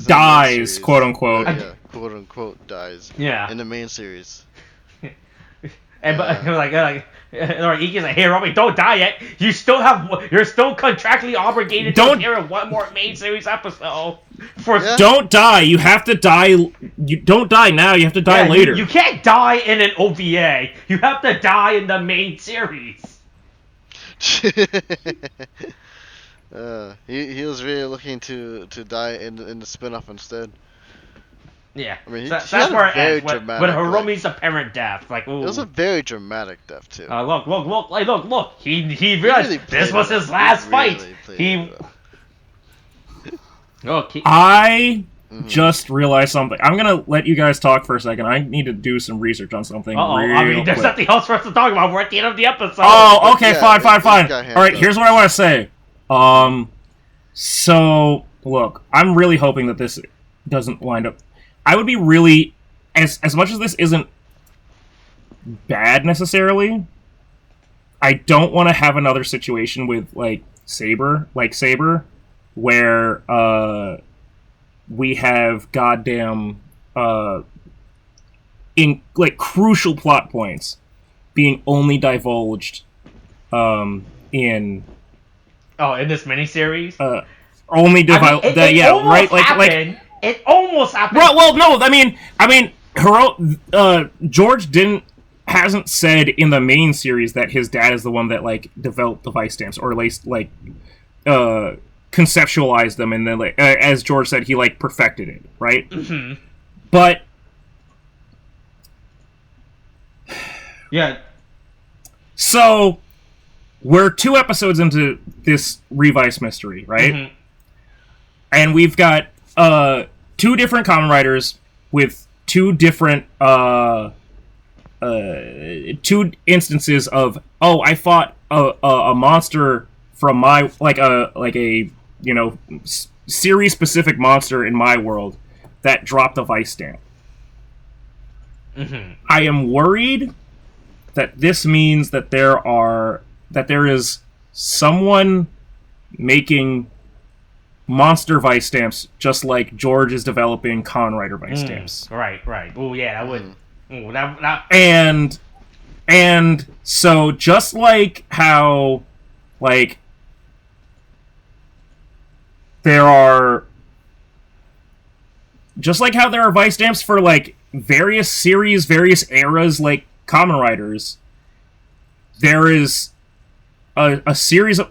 dies, quote unquote. Yeah, quote unquote dies. Yeah. In the main series. And but Iki's like, hey, Hiromi, don't die yet. You're still contractually obligated to appear in one more main series episode. Don't die. You have to die. You don't die now. You have to die later. You can't die in an OVA. You have to die in the main series. He was really looking to die in the spin-off instead. Yeah, I mean, that's where it ends. When dramatic, Hiromi's apparent death, like, ooh. It was a very dramatic death too. Look! He realized this was his last fight. just realized something. I'm gonna let you guys talk for a second. I need to do some research on something. I mean, there's nothing else for us to talk about. We're at the end of the episode. Oh, okay, Yeah, fine. All right, here's what I want to say. So look, I'm really hoping that this doesn't wind up. I would be really, as much as this isn't bad necessarily, I don't want to have another situation with Saber, where we have goddamn in crucial plot points being only divulged in in this miniseries, only divulged. It almost happened. Well, no, I mean, George hasn't said in the main series that his dad is the one that developed the Vice stamps, or at least conceptualized them, and then as George said, he perfected it, right? Mm-hmm. But yeah, so we're 2 episodes into this Revice mystery, right? Mm-hmm. And we've got 2 different Kamen Riders with 2 different 2 instances of, I fought a monster from my series specific monster in my world that dropped a Vice stamp. Mm-hmm. I am worried that this means that there is someone making monster Vice stamps just like George is developing Kamen Rider Vice stamps. Right. Oh yeah, that would. And so just like how there are Vice stamps for various series, various eras Kamen Riders, there is a series of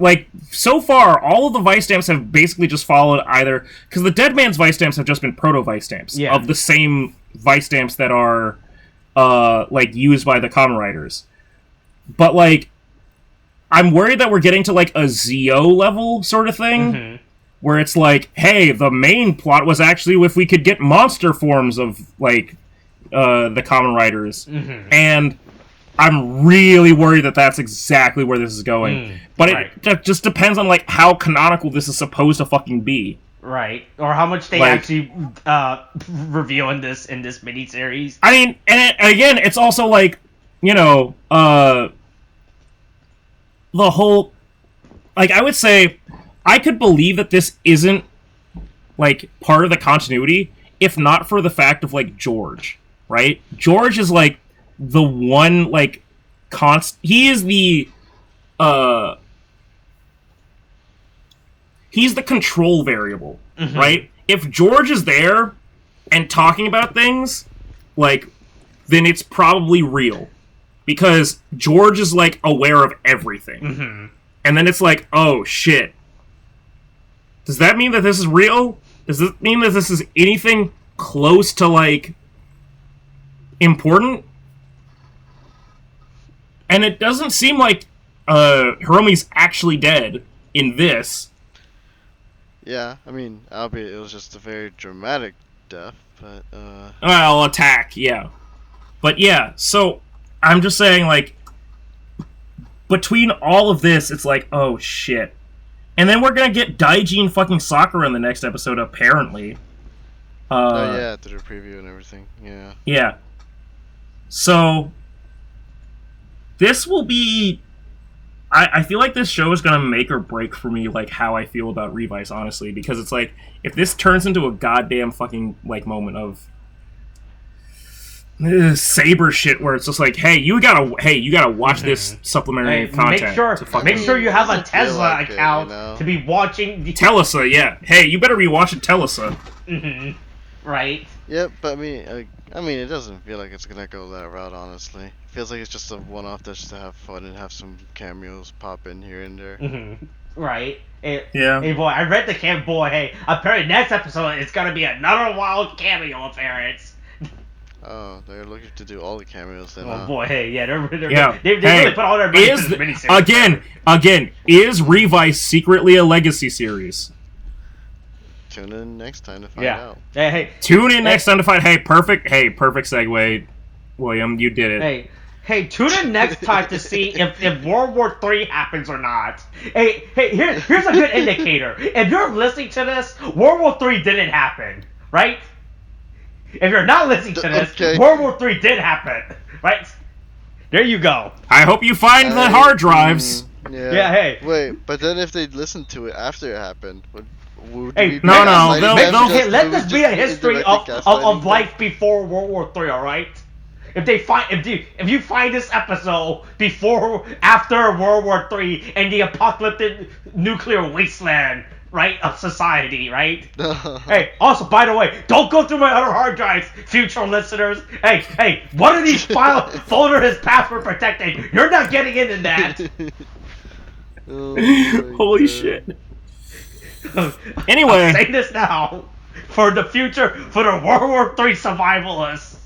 so far all of the Vice stamps have basically just followed either, because the Dead Man's Vice stamps have just been proto Vice stamps of the same Vice stamps that are used by the Kamen Riders. But I'm worried that we're getting to a ZO level sort of thing, where it's hey, the main plot was actually if we could get monster forms of the Kamen Riders, and I'm really worried that that's exactly where this is going. But it just depends on how canonical this is supposed to fucking be. Right, or how much they actually reveal in this miniseries. I mean, and again, it's also the whole, I would say, I could believe that this isn't part of the continuity if not for the fact of George, right? George is the one he is the he's the control variable, right? If George is there and talking about things, then it's probably real. Because George is, aware of everything. And then it's oh, shit. Does that mean that this is real? Does this mean that this is anything close to, important? And it doesn't seem like Hiromi's actually dead in this. Yeah, I mean, albeit it was just a very dramatic death, but, Well, attack, yeah. But yeah, so I'm just saying, between all of this, it's oh, shit. And then we're gonna get Daiji and fucking Sakura in the next episode, apparently. yeah, through the preview and everything, yeah. Yeah. So, this will be... I feel like this show is gonna make or break for me, how I feel about Revice, honestly. Because it's if this turns into a goddamn fucking, moment of... Saber shit where it's just hey, you gotta watch this supplementary content. Make sure you have a Tesla account to be watching. Telesa, yeah. Hey, you better be watching Telesa. Right. Yep, but I mean, it doesn't feel like it's gonna go that route. Honestly, it feels like it's just a one-off that's just to have fun and have some cameos pop in here and there. Right. Yeah. Hey boy, I read the camp. Boy, hey, apparently next episode it's gonna be another wild cameo appearance. Oh, they're looking to do all the cameos then. Oh boy, hey, yeah, they hey, really put all their money into this miniseries. Again, is Revice secretly a legacy series? tune in next time to find Yeah. out. Hey. Tune in next time to find. Hey, perfect segue, William. You did it. Hey, tune in next time to see if World War III happens or not. Hey, here's a good indicator. If you're listening to this, World War III didn't happen, right? If you're not listening to this, Okay. World War III did happen, right? There you go. I hope you find the hard drives. Yeah, hey. Wait, but then if they listened to it after it happened, would Hey, we be no, gaslighting they'll- them they'll- just- Let would we this be just a history indirectly of gaslighting life before World War III, all right? If you find this episode after World War III and the apocalyptic nuclear wasteland, right, of society, right? them? Hey, also, by the way, don't go through my other hard drives, future listeners. Hey, one of these folder is password protected. You're not getting into that. Oh my Holy God. shit. Anyway. I'll say this now for the future, for the World War III survivalists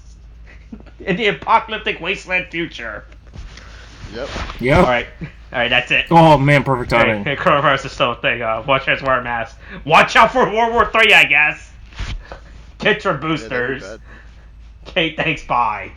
in the apocalyptic wasteland future. Yep. Yeah. All right, that's it. Oh man, perfect timing. Hey, coronavirus is still a thing. Watch out, wear a mask. Watch out for World War III, I guess. Get your Yeah, that'd be boosters. bad. Okay, thanks. Bye.